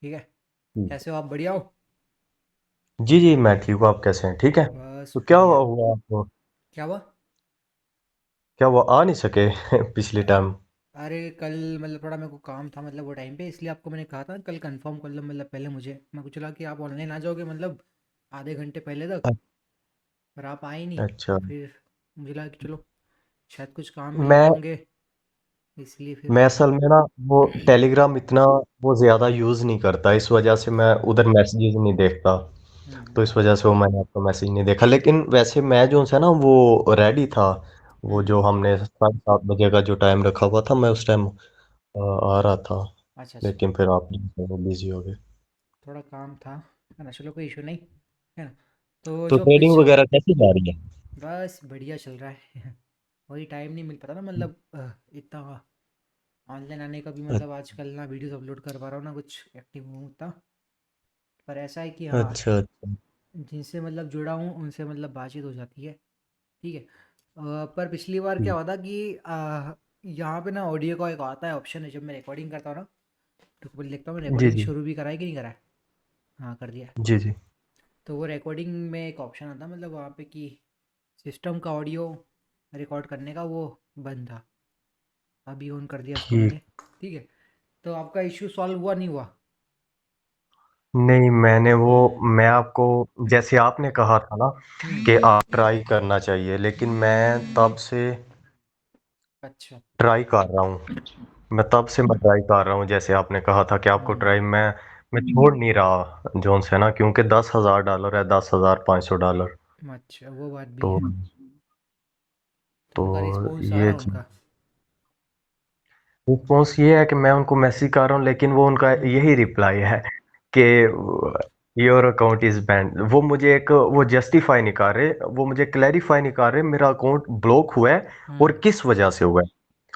ठीक है। जी कैसे हो आप? बढ़िया हो? जी जी, मैं ठीक हूँ। आप कैसे हैं? ठीक है। बस तो क्या हुआ बढ़िया। हुआ आपको? क्या हुआ? क्या वो आ नहीं सके पिछले अरे टाइम? अरे कल मतलब थोड़ा मेरे को काम था, मतलब वो टाइम पे, इसलिए आपको मैंने कहा था कल कंफर्म कर लो, मतलब पहले मुझे मेरे को चला कि आप ऑनलाइन आ जाओगे, मतलब आधे घंटे पहले तक। पर आप आए नहीं। अच्छा। फिर मुझे लगा कि चलो शायद कुछ काम मिल गए मैं होंगे, इसलिए फिर। मैं असल में ना वो टेलीग्राम इतना वो ज़्यादा यूज़ नहीं करता, इस वजह से मैं उधर मैसेजेस नहीं देखता। तो हम्म। इस वजह से वो मैंने आपका मैसेज नहीं देखा, लेकिन वैसे मैं जो है ना वो रेडी था। वो हम्म। जो हमने 7:30 बजे का जो टाइम रखा हुआ था, मैं उस टाइम आ रहा था। अच्छा अच्छा। लेकिन फिर आप बिजी हो गए। थोड़ा काम था, है ना? चलो कोई इशू नहीं, है ना? तो तो जो ट्रेडिंग वगैरह कैसी जा रही है? बस बढ़िया चल रहा है। वही टाइम नहीं मिल पाता ना, मतलब इतना ऑनलाइन आने का भी, मतलब आजकल ना वीडियोस अपलोड कर पा रहा हूँ ना कुछ एक्टिव हूँ उतना। पर ऐसा है कि हाँ, अच्छा अच्छा। जिनसे मतलब जुड़ा हूँ उनसे मतलब बातचीत हो जाती है। ठीक है। पर पिछली बार क्या हुआ था कि यहाँ पे ना ऑडियो का एक आता है ऑप्शन है, जब मैं रिकॉर्डिंग करता हूँ ना, तो बोल देखता हूँ जी रिकॉर्डिंग जी शुरू भी करा है कि नहीं करा है। हाँ, कर दिया है। जी जी। तो वो रिकॉर्डिंग में एक ऑप्शन आता है, मतलब वहाँ पे कि सिस्टम का ऑडियो रिकॉर्ड करने का वो बंद था। अभी ऑन कर दिया उसको ठीक। मैंने। ठीक है। तो आपका इश्यू सॉल्व हुआ नहीं हुआ? नहीं, मैं आपको जैसे आपने कहा था ना हम्म। कि आप ट्राई करना चाहिए, लेकिन मैं तब से अच्छा। ट्राई कर रहा हूँ। मैं ट्राई कर रहा हूँ, जैसे आपने कहा था कि आपको हम्म। ट्राई मैं छोड़ नहीं रहा जोन से ना, क्योंकि $10,000 है, $10,500। अच्छा, वो बात भी तो है। तो तो उनका रिस्पॉन्स आ ये रहा उनका? रिस्पॉन्स ये है कि मैं उनको मैसेज कर रहा हूँ, लेकिन वो उनका हम्म। यही रिप्लाई है कि योर अकाउंट इज बैंड। वो मुझे एक वो जस्टिफाई नहीं कर रहे, वो मुझे क्लैरिफाई नहीं कर रहे मेरा अकाउंट ब्लॉक हुआ है और हम्म। किस वजह से हुआ है,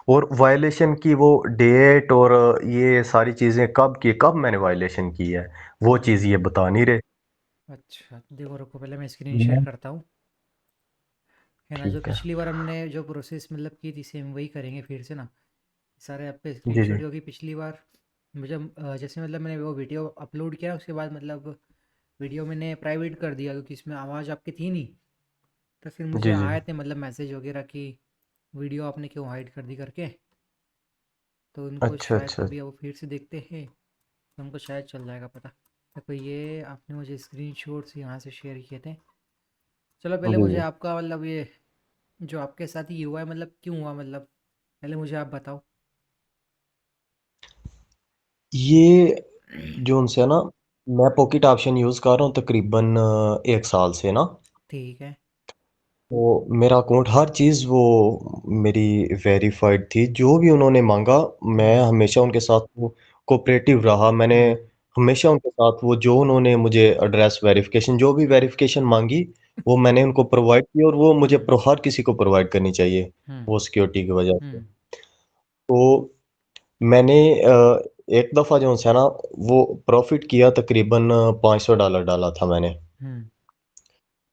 और वायलेशन की वो डेट और ये सारी चीजें कब की, कब मैंने वायलेशन की है, वो चीज ये हम्म। बता नहीं रहे। अच्छा देखो, रुको पहले मैं स्क्रीन शेयर मैं- करता हूँ। है ना? जो ठीक है। पिछली बार हमने जो प्रोसेस मतलब की थी, सेम वही करेंगे फिर से ना। सारे आपके जी जी स्क्रीनशॉट, क्योंकि पिछली बार मुझे जैसे मतलब मैंने वो वीडियो अपलोड किया, उसके बाद मतलब वीडियो मैंने प्राइवेट कर दिया, क्योंकि इसमें आवाज़ आपकी थी नहीं। तो फिर मुझे जी जी। आए थे मतलब मैसेज वगैरह कि वीडियो आपने क्यों हाइड कर दी करके। तो उनको अच्छा शायद अच्छा। कभी वो फिर से देखते हैं, तो उनको शायद चल जाएगा पता। देखो ये आपने मुझे स्क्रीन शॉट्स यहाँ से शेयर किए थे। चलो पहले जी मुझे जी। आपका मतलब ये जो आपके साथ ये हुआ है, मतलब क्यों हुआ, मतलब पहले मुझे आप बताओ। ये जो उनसे ना, मैं पॉकेट ऑप्शन यूज कर रहा हूँ तकरीबन 1 साल से ना। ठीक है। तो मेरा अकाउंट हर चीज़ वो मेरी वेरीफाइड थी, जो भी उन्होंने मांगा मैं हम्म। हमेशा उनके साथ वो कोऑपरेटिव रहा। मैंने हम्म। हमेशा उनके साथ वो जो उन्होंने मुझे एड्रेस वेरिफिकेशन जो भी वेरिफिकेशन मांगी वो मैंने उनको प्रोवाइड की, और वो मुझे हम्म। हर किसी को प्रोवाइड करनी चाहिए हम्म। वो सिक्योरिटी की वजह से। हम्म। तो मैंने एक दफ़ा जो है ना वो प्रॉफिट किया, तकरीबन $500 डाला था मैंने। हम्म।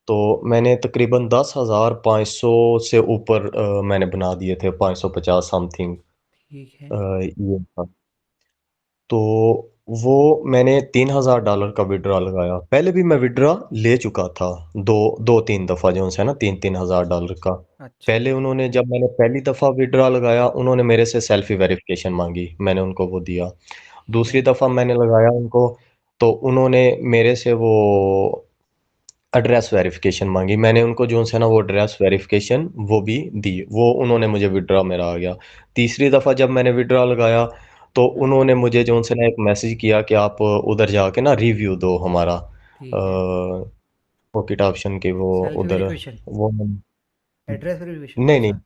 तो मैंने तकरीबन 10,500 से ऊपर मैंने बना दिए थे, 550 समथिंग ठीक है। ये था। तो वो मैंने $3,000 का विड्रॉ लगाया। पहले भी मैं विड्रॉ ले चुका था, दो दो तीन दफ़ा जो है ना, 3-3 हज़ार डॉलर का। अच्छा। पहले उन्होंने, जब मैंने पहली दफ़ा विड्रॉ लगाया, उन्होंने मेरे से सेल्फी वेरिफिकेशन मांगी, मैंने उनको वो दिया। ठीक दूसरी है। दफ़ा मैंने लगाया उनको, तो उन्होंने मेरे से वो एड्रेस वेरिफिकेशन मांगी, मैंने उनको जो है ना वो एड्रेस वेरिफिकेशन वो भी दी, वो उन्होंने मुझे विड्रॉ मेरा आ गया। तीसरी दफ़ा जब मैंने विड्रॉ लगाया, तो हम्म। उन्होंने मुझे जो है ना एक मैसेज किया कि आप उधर जाके ना रिव्यू दो हमारा ठीक है। पॉकेट ऑप्शन के वो सेल्फ उधर वेरिफिकेशन, वो एड्रेस वेरिफिकेशन नहीं कौन नहीं, सा?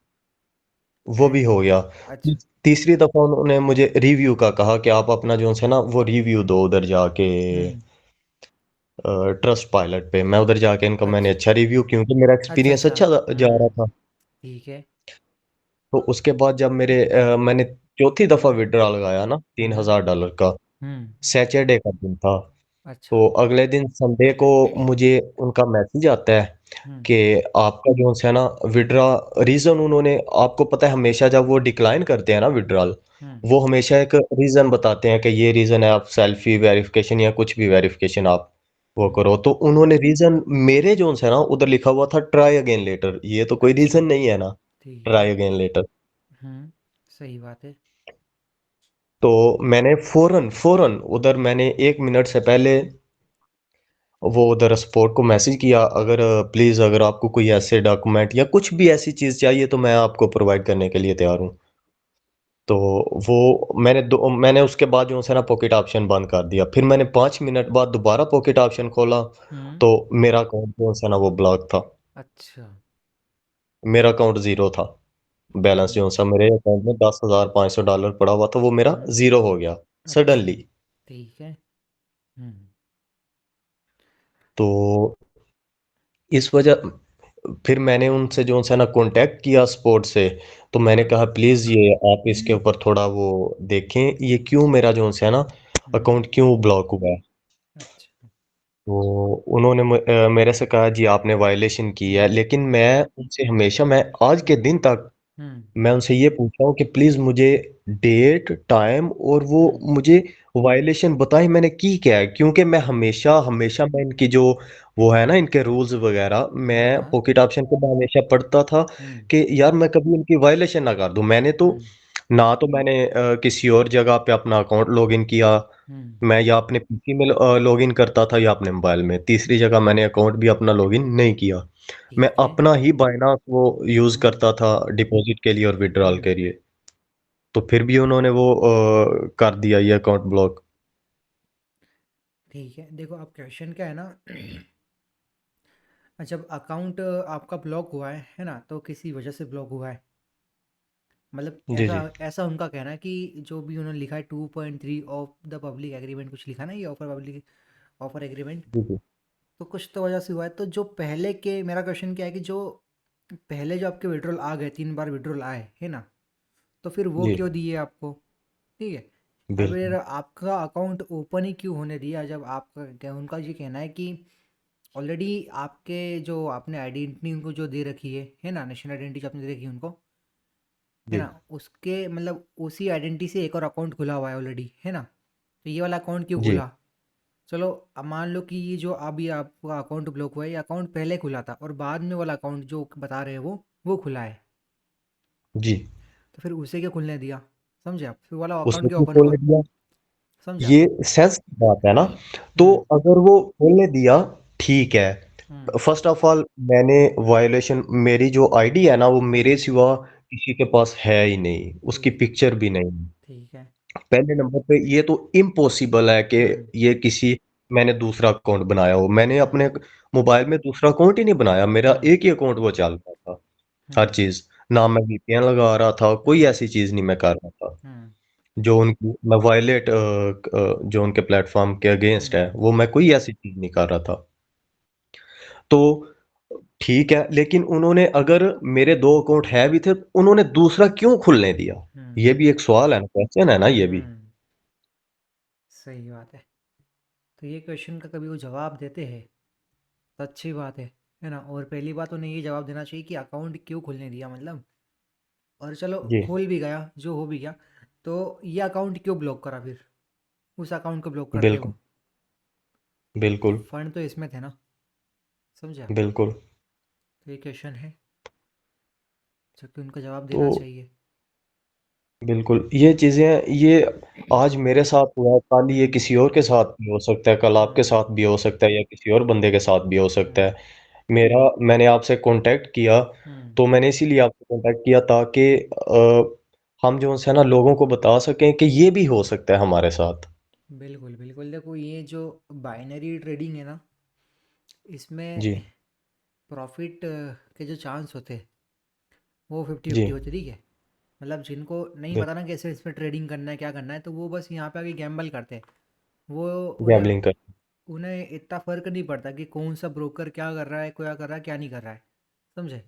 वो फिर? भी हो गया। अच्छा। तीसरी दफ़ा उन्होंने मुझे रिव्यू का कहा कि आप अपना जो है ना वो रिव्यू दो उधर जाके हम्म। ट्रस्ट पायलट पे। मैं उधर जाके इनका मैंने अच्छा अच्छा रिव्यू, क्योंकि मेरा अच्छा एक्सपीरियंस अच्छा। अच्छा जा रहा था। ठीक है। तो उसके बाद जब मैंने चौथी दफ़ा विड्रॉ लगाया ना, तीन हम्म। हजार डॉलर का, हम्म। सैटरडे का दिन था। अच्छा। तो अगले दिन संडे को मुझे उनका मैसेज आता है हम्म। कि आपका जो है ना विड्रॉ रीजन उन्होंने, आपको पता है हमेशा जब वो डिक्लाइन करते हैं ना विड्रॉल, हम्म। वो हमेशा एक रीजन बताते हैं कि ये रीजन है, आप सेल्फी वेरिफिकेशन या कुछ भी वेरिफिकेशन आप वो हम्म। करो। तो उन्होंने रीजन मेरे जो है ना उधर लिखा हुआ था ट्राई अगेन लेटर, ये तो कोई अच्छा। रीजन नहीं है ना, ठीक है। Try again later. हम्म। सही बात है। तो मैंने फौरन फौरन उधर मैंने 1 मिनट से पहले वो उधर सपोर्ट को मैसेज किया, अगर प्लीज़ अगर आपको कोई ऐसे डॉक्यूमेंट या कुछ भी ऐसी चीज़ चाहिए तो मैं आपको प्रोवाइड करने के लिए तैयार हूँ। तो वो मैंने उसके बाद जो है ना पॉकेट ऑप्शन बंद कर दिया। फिर मैंने 5 मिनट बाद दोबारा पॉकेट ऑप्शन खोला, हम्म। तो मेरा अकाउंट जो है ना वो ब्लॉक था। अच्छा। मेरा अकाउंट ज़ीरो था। बैलेंस जो सा ठीक। मेरे अकाउंट में $10,500 पड़ा हुआ था, वो मेरा हम्म। ज़ीरो हो गया अच्छा। सडनली। ठीक है। हम्म। तो इस वजह फिर मैंने उनसे जो है ना कांटेक्ट किया सपोर्ट से। तो मैंने हाँ। कहा प्लीज़ ये आप इसके ऊपर थोड़ा वो देखें, ये क्यों मेरा जो है ना हम्म। अकाउंट क्यों ब्लॉक हुआ है। अच्छा। तो उन्होंने मेरे से कहा जी आपने वायलेशन की है, हम्म। लेकिन मैं उनसे हमेशा, मैं आज के दिन तक हम्म। मैं उनसे ये पूछता हूँ कि प्लीज मुझे डेट टाइम और वो हम्म। मुझे वायलेशन बताएं मैंने की क्या है, क्योंकि मैं हम्म। हमेशा हमेशा मैं इनकी जो वो है ना इनके रूल्स वगैरह हाँ मैं हाँ। पॉकेट ऑप्शन पे मैं हमेशा पढ़ता था हम्म। कि यार मैं कभी इनकी वायलेशन ना कर दूं। मैंने तो हम्म। ना तो मैंने किसी और जगह पे अपना अकाउंट लॉगिन किया, हम्म। मैं या अपने पीसी में लॉगिन करता था या अपने मोबाइल में, तीसरी जगह मैंने अकाउंट भी अपना लॉगिन नहीं किया। मैं ठीक है। अपना ही बाइनांस वो यूज हम्म। करता था डिपॉजिट के लिए और विड्रॉल हम्म। के लिए। तो फिर भी उन्होंने वो कर दिया ये अकाउंट ब्लॉक। ठीक है, देखो अब क्वेश्चन क्या है ना। जब अकाउंट आपका ब्लॉक हुआ है ना, तो किसी वजह से ब्लॉक हुआ है। मतलब जी ऐसा जी ऐसा उनका कहना है कि जो भी उन्होंने लिखा है 2.3 ऑफ द पब्लिक एग्रीमेंट, कुछ लिखा ना ये ऑफर पब्लिक ऑफर एग्रीमेंट, जी जी तो कुछ तो वजह से हुआ है। तो जो पहले के, मेरा क्वेश्चन क्या है कि जो पहले जो आपके विड्रॉल आ गए, 3 बार विड्रॉल आए है ना, तो फिर वो जी क्यों दिए आपको? ठीक है। या फिर बिल्कुल आपका अकाउंट ओपन ही क्यों होने दिया, जब आपका उनका ये कहना है कि ऑलरेडी आपके जो आपने आइडेंटिटी उनको जो दे रखी है ना, नेशनल आइडेंटिटी जो आपने दे रखी है उनको, है जी ना, उसके मतलब उसी आइडेंटिटी से एक और अकाउंट खुला हुआ है ऑलरेडी, है ना। तो ये वाला अकाउंट क्यों जी खुला? चलो, अब मान लो कि ये जो अभी आपका अकाउंट ब्लॉक हुआ है, ये अकाउंट पहले खुला था और बाद में वाला अकाउंट जो बता रहे हैं वो खुला है, जी तो फिर उसे क्यों खुलने दिया? समझे आप? फिर वाला अकाउंट उसने क्यों क्यों ओपन हुआ? खोलने दिया, समझे आप? ये सेंस की बात है ना। तो हम्म। अगर वो खोलने दिया, ठीक है। हम्म। फर्स्ट ऑफ ऑल मैंने वायोलेशन, मेरी जो आईडी है ना वो मेरे हम्म। सिवा किसी के पास है ही नहीं, उसकी ठीक। पिक्चर भी नहीं। ठीक है। पहले नंबर पे ये तो इम्पॉसिबल है कि हम्म। ये किसी, मैंने दूसरा अकाउंट बनाया हो, मैंने हम्म। अपने मोबाइल में दूसरा अकाउंट ही नहीं बनाया, मेरा हम्म। एक ही अकाउंट वो चलता था हर हम्म। चीज। ना मैं वीपीएन लगा रहा था, कोई हम्म। ऐसी चीज नहीं मैं कर रहा था हम्म। जो उनकी मैं वायलेट जो उनके प्लेटफॉर्म के अगेंस्ट है, हम्म। वो मैं कोई ऐसी चीज नहीं कर रहा था। तो ठीक है, लेकिन उन्होंने अगर मेरे दो अकाउंट है भी थे, उन्होंने दूसरा क्यों खुलने दिया? हम्म। ये भी एक सवाल है ना, क्वेश्चन है ना ये भी। हम्म। सही बात है। तो ये क्वेश्चन का कभी वो जवाब देते हैं तो अच्छी बात है ना। और पहली बात उन्हें ये जवाब देना चाहिए कि अकाउंट क्यों खुलने दिया, मतलब। और चलो, जी खोल भी गया, जो हो भी गया, तो ये अकाउंट क्यों ब्लॉक करा फिर? उस अकाउंट को ब्लॉक करते बिल्कुल वो, तो बिल्कुल फंड तो इसमें थे ना। समझे आप? बिल्कुल। तो ये क्वेश्चन है जो कि उनको जवाब तो देना चाहिए। बिल्कुल ये चीजें, ये आज मेरे साथ हुआ है, कल ये हम्म। किसी और के साथ भी हो सकता है, कल आपके हम्म। साथ भी हो सकता है या किसी और बंदे के साथ भी हो सकता हम्म। है। मैंने आपसे कांटेक्ट किया, हम्म। तो मैंने इसीलिए आपसे कांटेक्ट किया ताकि हम जो है ना लोगों को बता सकें कि ये भी हो सकता है हमारे साथ। बिल्कुल बिल्कुल, देखो ये जो बाइनरी ट्रेडिंग है ना, इसमें जी प्रॉफिट के जो चांस होते हैं वो 50-50 जी होते, ठीक है। मतलब जिनको नहीं पता ना कैसे इसमें ट्रेडिंग करना है, क्या करना है, तो वो बस यहाँ पे आके गैम्बल करते हैं। वो उन्हें गैम्बलिंग कर। उन्हें इतना फ़र्क नहीं पड़ता कि कौन सा ब्रोकर क्या कर रहा है, क्या कर रहा है, क्या नहीं कर रहा है। समझे?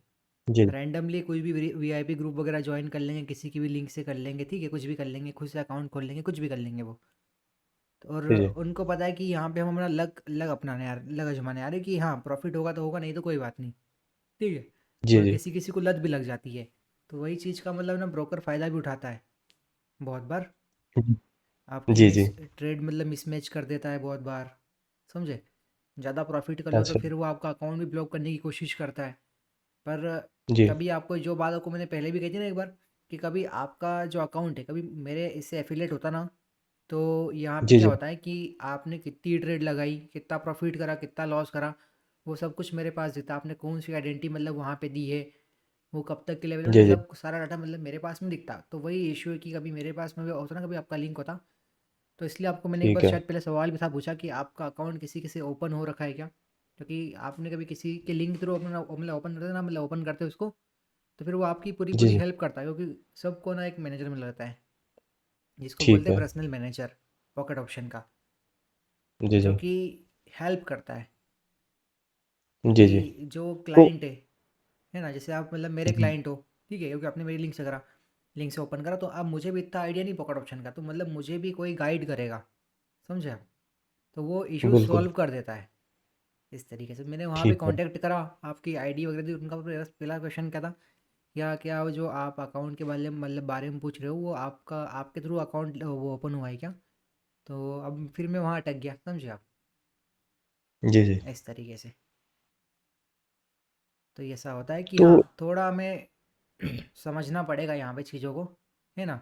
जी रैंडमली कोई भी वीआईपी ग्रुप वगैरह ज्वाइन कर लेंगे, किसी की भी लिंक से कर लेंगे, ठीक है, कुछ भी कर लेंगे, खुद से अकाउंट खोल लेंगे, कुछ भी कर लेंगे वो। और जी, जी। उनको पता है कि यहाँ पे हम अपना लक लक अपनाने आ रहे, लक आजमाने आ रहे हैं कि हाँ प्रॉफिट होगा तो होगा, नहीं तो कोई बात नहीं। ठीक है। जी, और जी। किसी किसी को लत भी लग जाती है। तो वही चीज़ का मतलब ना ब्रोकर फ़ायदा भी उठाता है बहुत बार। आपकी जी, मिस जी। ट्रेड मतलब मिसमैच कर देता है बहुत बार, समझे। ज़्यादा प्रॉफिट कर लो तो अच्छा। फिर वो आपका अकाउंट भी ब्लॉक करने की कोशिश करता है। पर जी, कभी आपको जो बात आपको मैंने पहले भी कही थी ना एक बार, कि कभी आपका जो अकाउंट है कभी मेरे इससे एफिलेट होता ना, तो यहाँ पे जी, क्या जी। होता है कि आपने कितनी ट्रेड लगाई, कितना प्रॉफिट करा, कितना लॉस करा, वो सब कुछ मेरे पास दिखता। आपने कौन सी आइडेंटिटी मतलब वहाँ पे दी है, वो कब तक के लिए जी, मतलब जी। सब सारा डाटा मतलब मेरे पास में दिखता। तो वही इशू है कि कभी मेरे पास में भी होता ना, कभी आपका लिंक होता। तो इसलिए आपको मैंने एक बार ठीक है। शायद पहले सवाल भी था पूछा कि आपका अकाउंट किसी किसी ओपन हो रखा है क्या, क्योंकि आपने कभी किसी के लिंक थ्रू अपना मतलब ओपन करते ना, मतलब ओपन करते उसको, तो फिर वो आपकी पूरी जी, पूरी जी। हेल्प करता है, क्योंकि सबको ना एक मैनेजर मिल जाता है जिसको ठीक बोलते हैं है। पर्सनल मैनेजर, पॉकेट ऑप्शन का, जी, जो जी। कि हेल्प करता है जी, जी। कि जो तो क्लाइंट है ना, जैसे आप मतलब मेरे जी, क्लाइंट हो, ठीक है, क्योंकि आपने मेरी लिंक से करा, लिंक से ओपन करा, तो अब मुझे भी इतना आइडिया नहीं पॉकेट ऑप्शन का, तो मतलब मुझे भी कोई गाइड करेगा, समझे आप। तो वो इशू बिल्कुल। सॉल्व कर देता है इस तरीके से। मैंने वहाँ भी ठीक है। कांटेक्ट करा, आपकी आईडी वगैरह दी, उनका पहला क्वेश्चन क्या था, क्या क्या वो जो आप अकाउंट के बारे में मतलब बारे में पूछ रहे हो, वो आपका आपके थ्रू अकाउंट वो ओपन हुआ है क्या। तो अब फिर मैं वहाँ अटक गया, समझे आप, जी, जी। इस तरीके से। तो ये ऐसा होता है कि तो हाँ थोड़ा हमें समझना पड़ेगा यहाँ पे चीज़ों को, है ना,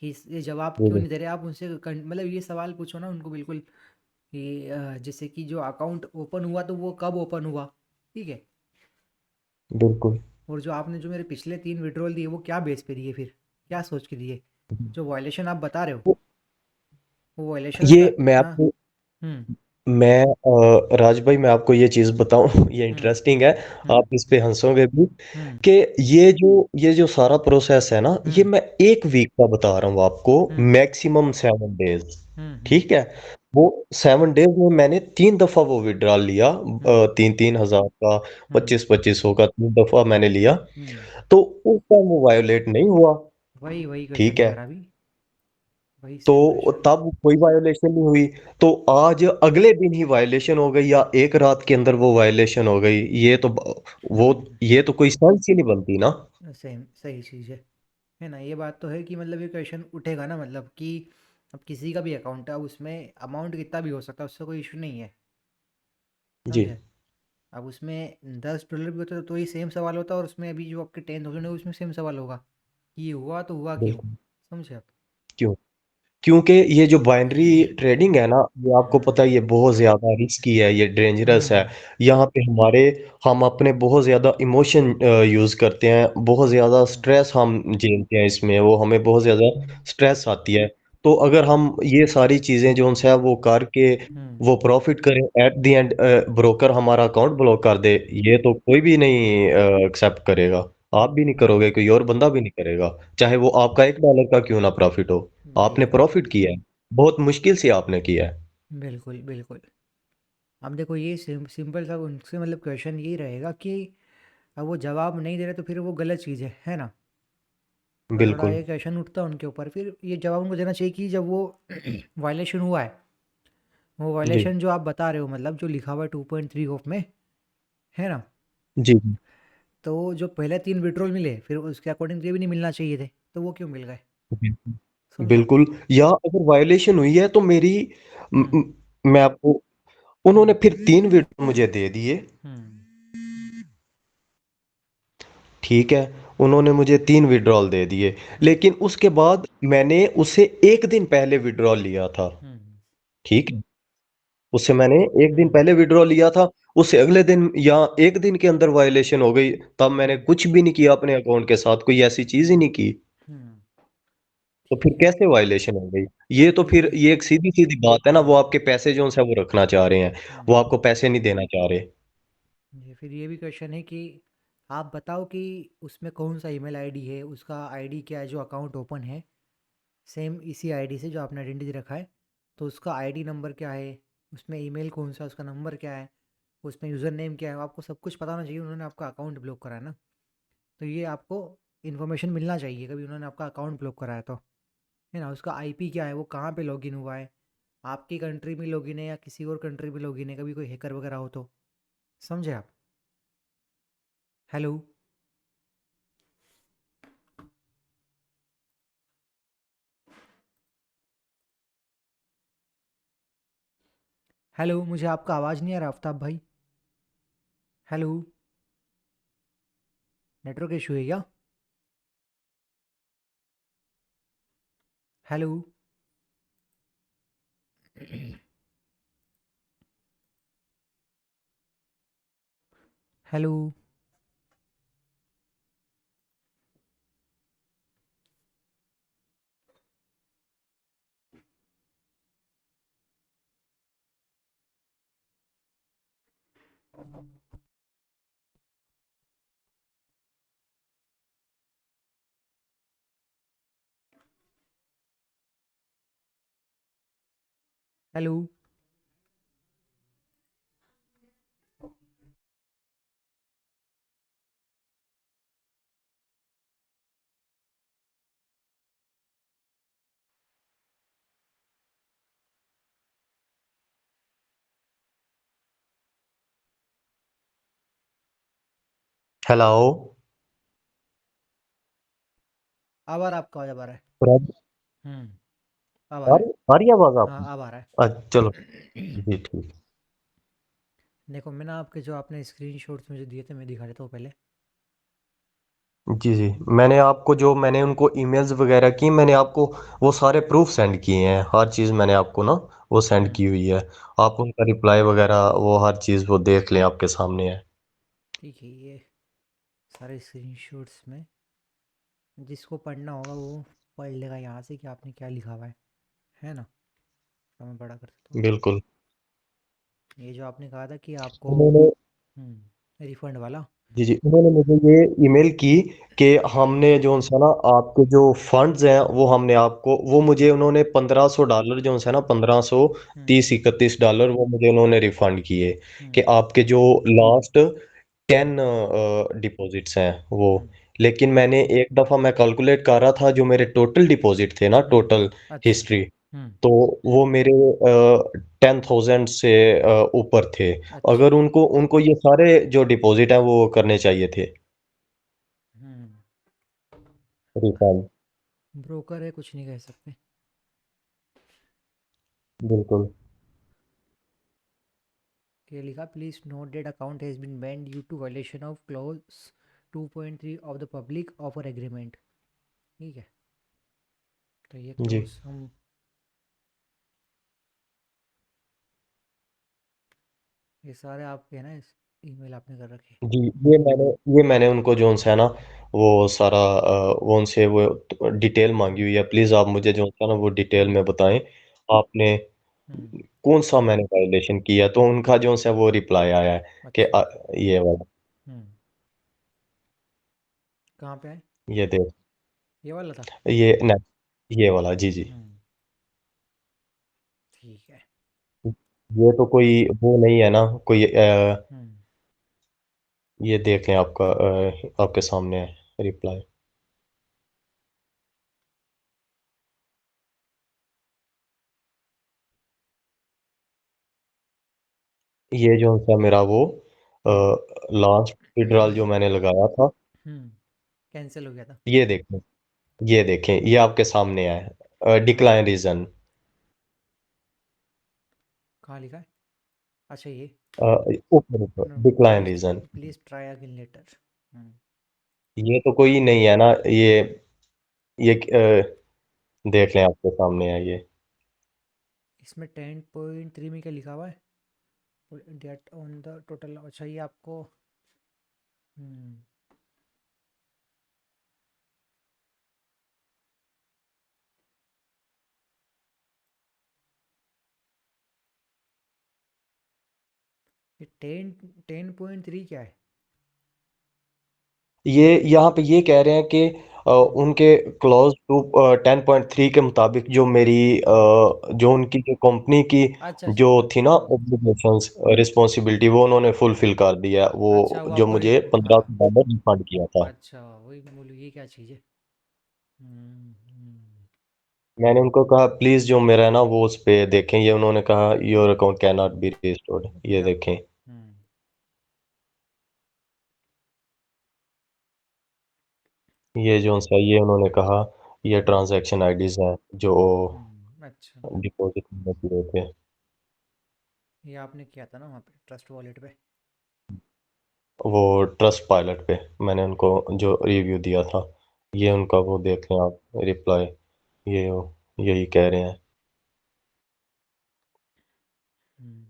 कि ये जवाब जी, क्यों जी। नहीं दे रहे आप उनसे मतलब ये सवाल पूछो ना उनको बिल्कुल, कि जैसे कि जो अकाउंट ओपन हुआ तो वो कब ओपन हुआ, ठीक है। बिल्कुल। और जो आपने जो मेरे पिछले 3 विड्रॉल दिए वो क्या बेस पे दिए, फिर क्या सोच के दिए, जो वायलेशन आप बता रहे हो, तो वो वायलेशन का। ये मैं हाँ। आपको हुँ, मैं राज भाई मैं आपको ये चीज़ बताऊँ ये हुँ, इंटरेस्टिंग है, हुँ, आप इस पे हँसोगे भी हुँ, कि ये जो सारा प्रोसेस है ना, हुँ, ये मैं 1 वीक का बता रहा हूँ आपको, हुँ, मैक्सिमम 7 डेज़, हुँ, हुँ, ठीक है? वो 7 डेज़ में मैंने 3 दफ़ा वो विथड्रॉल लिया, हुँ, 3-3 हज़ार का, हुँ, 25-2500 का 3 दफ़ा मैंने लिया, हुँ। तो उस टाइम वो वायोलेट नहीं हुआ, वही वही क्वेश्चन ठीक है है? मेरा भी, वही सेम तो क्वेश्चन। तब कोई वायोलेशन नहीं हुई, तो आज अगले दिन ही वायोलेशन हो गई या एक रात के अंदर वो वायोलेशन हो गई, वो हुँ, ये तो कोई सेंस ही नहीं बनती ना। सेम सही चीज़ है ना। ये बात तो है कि मतलब ये क्वेश्चन उठेगा ना, मतलब कि अब किसी का भी अकाउंट है, अब उसमें अमाउंट कितना भी हो सकता है, उससे कोई इशू नहीं है, जी, समझे। अब उसमें $10 भी होता तो ही सेम सवाल होता, और उसमें अभी जो आपके 10,000 है उसमें सेम सवाल होगा कि ये हुआ तो हुआ क्यों, बिल्कुल। समझे आप। क्यों? क्योंकि ये जो बाइनरी ट्रेडिंग है ना, ये आपको पता हम्म, है ये बहुत ज़्यादा रिस्की है, ये डेंजरस है। हम्म, यहाँ पे हम अपने बहुत ज़्यादा इमोशन यूज़ करते हैं, बहुत ज़्यादा हम्म, स्ट्रेस हम झेलते हैं इसमें, वो हमें बहुत ज़्यादा स्ट्रेस आती है। तो अगर हम ये सारी चीज़ें जो उनसे है वो करके हम्म, वो प्रॉफिट करें, एट द एंड ब्रोकर हमारा अकाउंट ब्लॉक कर दे, ये तो कोई भी नहीं एक्सेप्ट करेगा। आप भी नहीं करोगे, कोई और बंदा भी नहीं करेगा, चाहे वो आपका $1 का क्यों ना प्रॉफिट हो। वही आपने वही, प्रॉफिट किया है, बहुत मुश्किल से आपने किया है। बिल्कुल बिल्कुल। अब देखो ये सिंपल सा उनसे मतलब क्वेश्चन यही रहेगा कि अब वो जवाब नहीं दे रहे तो फिर वो गलत चीज़ है ना। तो थोड़ा बिल्कुल। ये क्वेश्चन उठता है उनके ऊपर, फिर ये जवाब उनको देना चाहिए कि जब वो वायलेशन हुआ है, वो जी, वायलेशन जो आप बता रहे हो मतलब जो लिखा हुआ है 2.3 ऑफ में, है ना। जी, जी। तो जो पहले 3 विड्रॉल मिले फिर उसके अकॉर्डिंग ये भी नहीं मिलना चाहिए थे, तो वो क्यों मिल गए, बिल्कुल, समझे आप। बिल्कुल। या अगर वायलेशन हुई है तो म हुँ, म मैं आपको उन्होंने हुँ, फिर 3 वीडियो मुझे दे दिए, हुँ, ठीक है? उन्होंने मुझे 3 विथड्रॉल दे दिए, हुँ, लेकिन उसके बाद मैंने उससे 1 दिन पहले विथड्रॉल लिया था, हुँ, ठीक है? उससे मैंने 1 दिन हुँ, पहले विथड्रॉ लिया था, उससे अगले दिन या 1 दिन के अंदर वायलेशन हो गई, तब मैंने हुँ, कुछ भी नहीं किया अपने अकाउंट के साथ, कोई ऐसी चीज़ ही नहीं की, हुँ, तो फिर ठीक है। कैसे वायलेशन हो गई? ये तो ये फिर ये एक सीधी-सीधी बात है ना, वो आपके पैसे जो है वो रखना चाह रहे हैं, वो हुँ, आपको पैसे नहीं देना चाह रहे। ये फिर ये भी क्वेश्चन है कि आप बताओ कि उसमें कौन-सा ईमेल आईडी है, उसका आईडी क्या है जो अकाउंट ओपन है, सेम इसी आईडी से जो आपने आइडेंटिटी रखा है, तो उसका आईडी नंबर क्या है, उसमें ईमेल कौन-सा है, उसका नंबर क्या है, उसमें यूज़र नेम क्या है, आपको सब कुछ पता होना चाहिए, उन्होंने आपका अकाउंट ब्लॉक करा है ना। तो ये आपको इन्फॉर्मेशन मिलना चाहिए कभी उन्होंने आपका अकाउंट ब्लॉक करा है तो, है ना। उसका आईपी क्या है, वो कहाँ पे लॉगिन हुआ है, आपकी कंट्री में लॉगिन है या किसी और कंट्री में लॉगिन है, कभी कोई हैकर वगैरह हो तो, समझे आप? हेलो। हेलो, मुझे आपका आवाज़ नहीं आ रहा आफ्ताब भाई। हेलो। नेटवर्क इशू है क्या? हेलो। हेलो। हेलो। हेलो। अब आ रहा, आपका आवाज़ अब आ रहा है। प्रभ, अब आ रहा है। आ रही है आवाज हाँ, आपको? अब आ रहा है। चलो। जी ठीक। देखो, मैं ना आपके जो आपने स्क्रीनशॉट्स मुझे दिए थे, मैं दिखा देता हूँ पहले। जी जी, मैंने उनको ईमेल्स वगैरह की, मैंने आपको वो सारे प्रूफ सेंड किए हैं, हर चीज़ मैंने आपको ना वो सेंड हम्म। की हुई है। आप उनका रिप्लाई वगैरह वो हर चीज़ वो देख लें, आपके सामने है। ठीक है, ये सारे स्क्रीनशॉट्स में जिसको पढ़ना होगा वो पढ़ लेगा यहाँ से कि आपने क्या लिखा हुआ है ना? तो मैं बड़ा कर देता हूँ। बिल्कुल। ये जो आपने कहा था कि आपको उन्होंने रिफंड वाला। जी जी, उन्होंने मुझे ये ईमेल की कि हमने जो सा ना आपके जो फंड्स हैं वो हमने आपको वो मुझे उन्होंने $1500 जो सा ना पंद्रह सौ हम्म। तीस इकतीस डॉलर वो मुझे उन्होंने रिफंड किए। कि हम्म। आपके जो लास्ट 10 डिपॉजिट्स हैं वो। हम्म। लेकिन मैंने एक दफ़ा मैं कैलकुलेट कर रहा था, जो मेरे टोटल डिपॉजिट थे ना, हम्म। टोटल अच्छा। हिस्ट्री, हम्म। तो वो मेरे 10,000 से ऊपर थे। अच्छा। अगर उनको उनको ये सारे जो डिपॉजिट हैं वो करने चाहिए थे हम्म। रिफंड। ब्रोकर है, कुछ नहीं कह सकते। बिल्कुल। ये लिखा, please note that account has been banned due to violation of clause 2.3 of the public offer agreement. ठीक है, तो ये जी क्लोज हम, ये सारे आपके है ना, इस ईमेल आपने कर रखे। जी, ये मैंने उनको जो है ना वो सारा वो उनसे वो डिटेल मांगी हम्म। हुई है। प्लीज़ आप मुझे जो है ना वो डिटेल हम्म। में बताएं, आपने हम्म। कौन सा मैंने वायलेशन किया। तो उनका जो है वो रिप्लाई आया है कि अच्छा। ये वाला, हम्म। कहाँ पे है? ये देख, ये वाला था। ये न, ये वाला। जी जी। हम्म। ठीक है। ये तो कोई वो नहीं है ना, कोई हम्म। ये देखें आपका आपके सामने है रिप्लाई। ये जो है मेरा वो हम्म। लास्ट विड्रॉल जो मैंने लगाया था, हम्म। कैंसिल हो गया था। ये देखें, ये देखें, ये आपके सामने है कहाँ? Decline reason. कहाँ लिखा है? अच्छा, ये ऊपर ऊपर decline please, reason. Please try again later. Hmm. ये तो कोई नहीं है ना, ये देख लें, आपके सामने है ये। इसमें 10.3 में क्या लिखा हुआ है? डेट ऑन द टोटल, अच्छा ये आपको। हम्म। ये 10.3 क्या है? ये यहाँ पे ये कह रहे हैं कि हम्म। उनके क्लॉज टू 10.3 के मुताबिक जो मेरी हम्म। जो उनकी जो कंपनी की अच्छा, अच्छा, जो अच्छा। थी ना ओब्लिगेशंस रिस्पॉन्सिबिलिटी, वो उन्होंने फुलफिल कर दिया, वो अच्छा, वो जो आपको मुझे हाँ। $1500 रिफंड किया था। अच्छा, वही मैं बोलूँ, ये क्या चीज़ है? हम्म। हम्म। मैंने उनको कहा प्लीज जो मेरा है ना वो उस पे देखें, ये उन्होंने कहा your account can not be restored, ये या देखें। हम्म ये जो सा ये उन्होंने कहा ये ट्रांजैक्शन आईडीज हैं जो अच्छा। डिपॉजिट में दिए थे। ये आपने किया था ना वहाँ पे ट्रस्ट वॉलेट पे? वो ट्रस्ट पायलट पे मैंने उनको जो रिव्यू दिया था, ये उनका वो देख लें आप रिप्लाई, ये यही कह रहे हैं। हम्म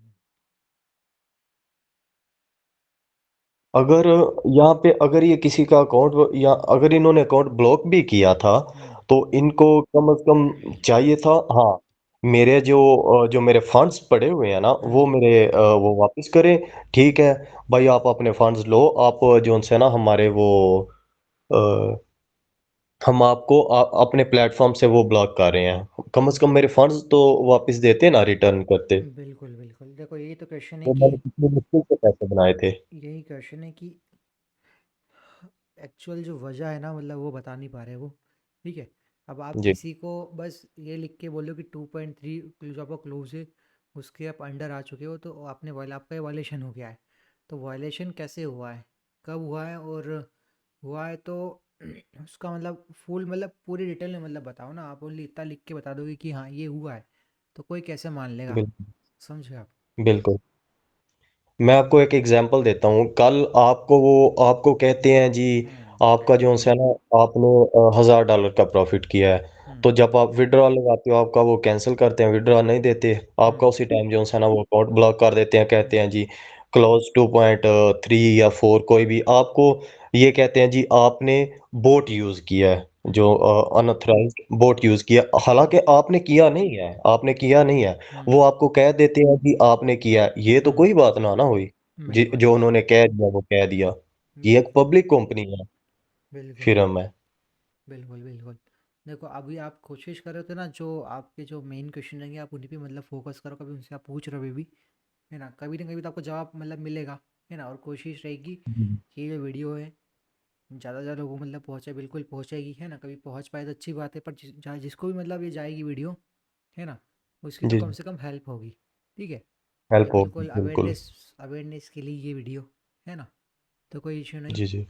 अगर यहाँ पे अगर ये किसी का अकाउंट या अगर इन्होंने अकाउंट ब्लॉक भी किया था हम्म तो इनको कम से कम चाहिए था, हाँ, मेरे जो मेरे फंड्स पड़े हुए हैं ना वो हम्म मेरे वो वापस करें। ठीक है भाई, आप अपने फंड्स लो, आप जो उनसे ना हमारे वो अ, हम आपको अपने प्लेटफॉर्म से वो ब्लॉक कर रहे हैं, कम से कम मेरे फंड्स तो वापस देते ना, रिटर्न करते। बिल्कुल बिल्कुल, देखो यही तो क्वेश्चन है तो कि मैंने कितनी मुश्किल से पैसे बनाए थे। यही क्वेश्चन है कि एक्चुअल जो वजह है ना मतलब वो बता नहीं पा रहे वो। ठीक है, अब आप जी किसी को बस ये लिख के बोलो कि 2.3 जो आपका क्लोज है उसके आप अंडर आ चुके हो तो आपने आपका वायलेशन हो गया है। तो वायलेशन कैसे हुआ है, कब हुआ है, और हुआ है तो उसका मतलब फुल मतलब पूरी डिटेल में मतलब बताओ ना। आप ओनली इतना लिख के बता दोगे कि हाँ ये हुआ है तो कोई कैसे मान लेगा? बिल्कुल। समझे आप? बिल्कुल। मैं आपको एक एग्जांपल देता हूँ। कल आपको कहते हैं जी आपका जो है ना आपने $1000 का प्रॉफिट किया है, हम्म तो जब आप विड्रॉ लगाते हो आपका वो कैंसिल करते हैं, विड्रॉ नहीं देते, आपका हम्म उसी टाइम जो है ना वो अकाउंट ब्लॉक कर देते हैं, कहते हम्म हैं जी क्लोज 2.3 या 4 कोई भी आपको, ये कहते हैं जी आपने बोट यूज किया है, हम्म जो अनऑथराइज्ड बोट यूज किया, हालांकि आपने किया नहीं है, आपने किया नहीं है। हम्म वो आपको कह देते हैं कि आपने किया, ये तो हम्म कोई बात ना हुई। बिल्कुल जो उन्होंने कह दिया वो कह दिया, ये एक बिल्कुल पब्लिक कंपनी है, बिल्कुल फिर मैं। बिल्कुल बिल्कुल। देखो अभी आप कोशिश कर रहे थे ना, जो आपके जो मेन क्वेश्चन रहेंगे आप उन्हीं पे मतलब फोकस करो, कभी उनसे आप पूछ रहे हो अभी भी, है ना कभी तो आपको जवाब मतलब मिलेगा, है ना। और कोशिश रहेगी हम्म, कि ये जो वीडियो है ज़्यादा से ज़्यादा लोगों को मतलब पहुँचे, बिल्कुल पहुँचेगी, है ना। कभी पहुँच पाए तो अच्छी बात है, पर जिसको भी मतलब ये जाएगी वीडियो, है ना, उसकी तो जी कम से कम हेल्प होगी। ठीक है, ये हेल्प होगी बिल्कुल बिल्कुल। अवेयरनेस अवेयरनेस के लिए ये वीडियो, है ना। तो कोई इशू नहीं। जी जी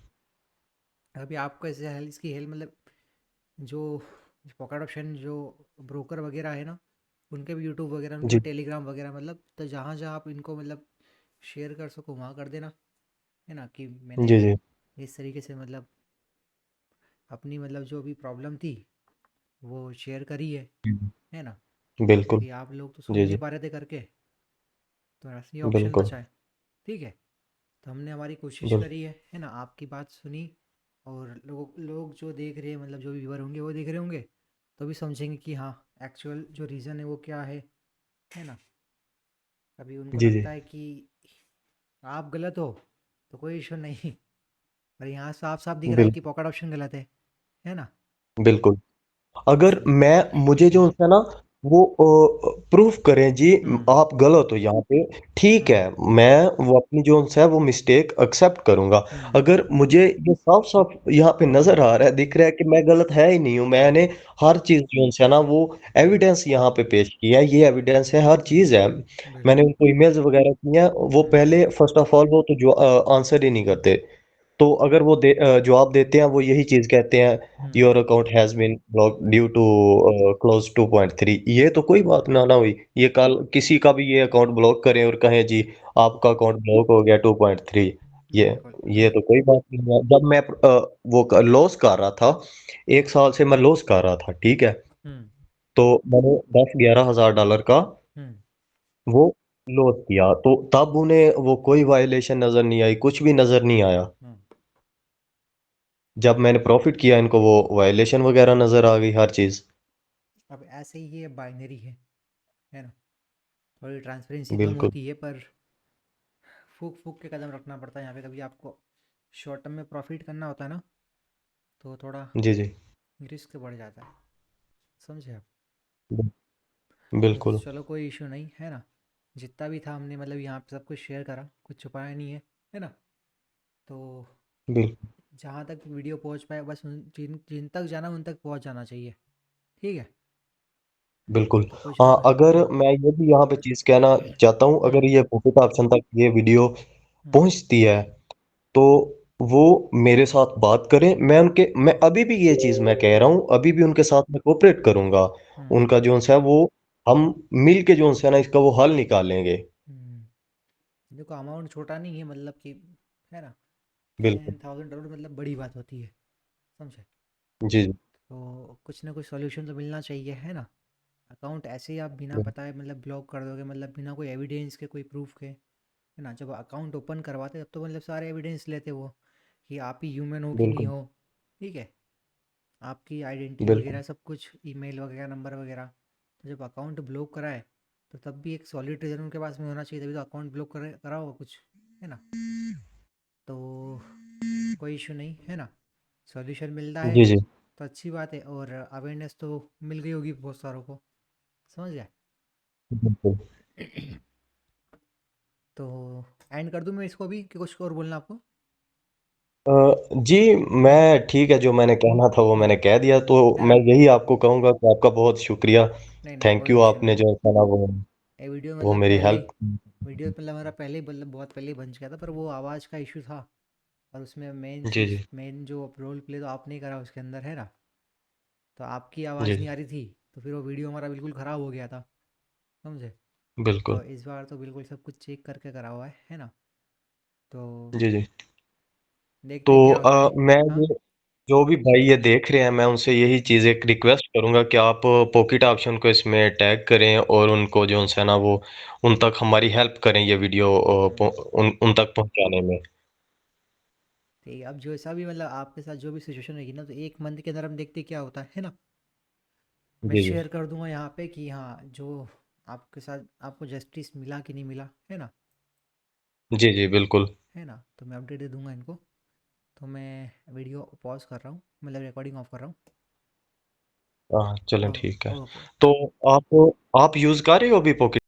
अभी आपको ऐसे हेल्प इसकी हेल्प मतलब जो पकड़ ऑप्शन जो ब्रोकर वगैरह है ना, उनके भी यूट्यूब वगैरह, उनके भी जी टेलीग्राम वगैरह मतलब, तो जहाँ जहाँ आप इनको मतलब शेयर कर सको वहाँ कर देना, है ना। कि मैंने जी जी इस तरीके से मतलब अपनी मतलब जो भी प्रॉब्लम थी वो शेयर करी है ना। बिल्कुल। क्योंकि आप लोग तो सुन जी नहीं जी पा रहे थे करके, तो ऐसे ही ऑप्शन बिल्कुल बचा है। ठीक है, तो हमने हमारी कोशिश बिल्कुल। करी है ना, आपकी बात सुनी। और लोग जो देख रहे हैं मतलब जो भी व्यूअर होंगे वो देख रहे होंगे, तो भी समझेंगे कि हाँ एक्चुअल जो रीज़न है वो क्या है ना। अभी उनको जी जी लगता है कि आप गलत हो तो कोई इशू नहीं, पर यहाँ साफ साफ दिख रहा है बिल, कि पॉकेट ऑप्शन गलत है ना। बिल्कुल। अगर इसलिए मुझे जो है ना वो प्रूफ करें जी हम्म आप गलत हो यहाँ पे, ठीक है, हम्म मैं वो अपनी जो है वो मिस्टेक एक्सेप्ट करूंगा। हम्म अगर मुझे ये साफ साफ यहाँ पे नजर आ रहा है, दिख रहा है कि मैं गलत है ही नहीं हूँ, मैंने हर चीज जो है ना वो एविडेंस यहाँ पे पेश किया है, ये एविडेंस है, हर चीज है, मैंने बिल्कुल उनको ईमेल्स वगैरह किए हैं, वो हम्म पहले फर्स्ट ऑफ ऑल वो तो जो आंसर ही नहीं करते। तो अगर वो जवाब देते हैं वो यही चीज कहते हैं hmm your account has been block due to close 2.3, ये तो कोई बात ना हुई। ये कल किसी का भी ये अकाउंट ब्लॉक करें और कहें जी आपका अकाउंट ब्लॉक हो गया 2.3, ये बिल्कुल ये तो कोई बात नहीं है। जब मैं वो लॉस कर रहा था, 1 साल से मैं लॉस कर रहा था, ठीक है, हम्म तो मैंने 10-11 हज़ार डॉलर का हम्म वो लॉस किया, तो तब उन्हें वो कोई वायलेशन नजर नहीं आई, कुछ भी नजर नहीं आया। हम्म जब मैंने प्रॉफिट किया इनको वो वायलेशन वगैरह नजर आ गई, हर चीज। अब ऐसे ही ये बाइनरी है ना। थोड़ी ट्रांसपेरेंसी कम बिल्कुल। होती है, पर फूक फूक के कदम रखना पड़ता है यहाँ पे। कभी आपको शॉर्ट टर्म में प्रॉफिट करना होता है ना, तो थोड़ा जी जी रिस्क बढ़ जाता है। समझे आप? तो बिल्कुल चलो कोई इशू नहीं, है ना। जितना भी था हमने मतलब यहाँ पे सब कुछ शेयर करा, कुछ छुपाया नहीं है ना। तो बिल्कुल जहाँ तक वीडियो पहुँच पाए बस जिन जिन तक जाना उन तक पहुँच जाना चाहिए। ठीक है, बिल्कुल। तो कुछ ना कुछ अगर मैं ये भी यहाँ पे चीज़ कहना चाहता हूँ, हुँ, अगर ये पॉकेट ऑप्शन तक ये वीडियो हुँ, पहुँचती है, तो वो मेरे साथ बात करें। मैं अभी भी ये चीज़ मैं कह रहा हूँ, अभी भी उनके साथ मैं कोऑपरेट करूँगा। हुँ, उनका जो-सा है वो हम मिल के जो-सा है ना इसका वो हल निकालेंगे। हुँ। देखो अमाउंट छोटा नहीं है मतलब कि है ना बिल्कुल। $10,000 मतलब बड़ी बात होती है समझे। जी, जी। तो कुछ ना कुछ सॉल्यूशन तो मिलना चाहिए है ना। अकाउंट ऐसे ही आप बिना बिल बताए मतलब ब्लॉक कर दोगे मतलब बिना कोई एविडेंस के कोई प्रूफ के है ना। जब अकाउंट ओपन करवाते तब तो मतलब सारे एविडेंस लेते वो कि आप ही ह्यूमन हो कि नहीं बिल्कुल, हो। ठीक है, आपकी आइडेंटिटी बिल्कुल। वगैरह सब कुछ ईमेल वगैरह नंबर वगैरह। तो जब अकाउंट ब्लॉक कराए तो तब भी एक सॉलिड रीज़न उनके पास में होना चाहिए तभी तो अकाउंट ब्लॉक करे करा होगा कुछ है ना। तो कोई इशू नहीं है ना, सॉल्यूशन मिलता है जी, जी। तो अच्छी बात है। और अवेयरनेस तो मिल गई होगी बहुत सारों को, समझ गया। बिल्कुल। तो एंड कर दूं मैं इसको भी कि कुछ और बोलना आपको। अ, जी, मैं ठीक है, जो मैंने कहना था वो मैंने कह दिया, तो है मैं ना। यही आपको कहूँगा कि आपका बहुत शुक्रिया। नहीं नहीं थैंक कोई यू, इशू आपने नहीं। जो है ना ये वीडियो वो मतलब मेरी पहले हेल्प। वीडियो मतलब मेरा पहले ही मतलब बहुत पहले ही बन चुका था पर वो आवाज़ का इशू था। और उसमें जी, जी। मेन जो रोल प्ले तो आपने ही करा उसके अंदर है ना। तो आपकी जी, आवाज़ नहीं जी। आ रही थी तो फिर वो वीडियो हमारा बिल्कुल ख़राब हो गया था, समझे। तो बिल्कुल। इस बार तो बिल्कुल सब कुछ चेक करके करा हुआ है ना। तो जी, जी। तो देखते क्या होता है। मैं हाँ ये जो भी भाई ये देख रहे हैं, मैं उनसे यही चीज़ एक रिक्वेस्ट करूँगा कि आप पॉकेट ऑप्शन को इसमें टैग करें और उनको जो है ना वो उन तक हमारी हेल्प करें ये वीडियो उन तक पहुँचाने में। ठीक है, अब जो ऐसा भी मतलब आपके साथ जो भी सिचुएशन रहेगी ना तो एक मंथ के अंदर हम देखते क्या होता है ना। मैं जी, जी। शेयर कर दूंगा यहाँ पे कि हाँ जो आपके साथ आपको जस्टिस मिला कि नहीं मिला है ना। जी, जी, बिल्कुल। है ना, तो मैं अपडेट दे दूंगा इनको। तो मैं वीडियो पॉज कर रहा हूँ मतलब रिकॉर्डिंग ऑफ कर रहा हूँ। हाँ, चलें ओ ठीक है। ओके। तो आप यूज़ कर रहे हो अभी पॉकेट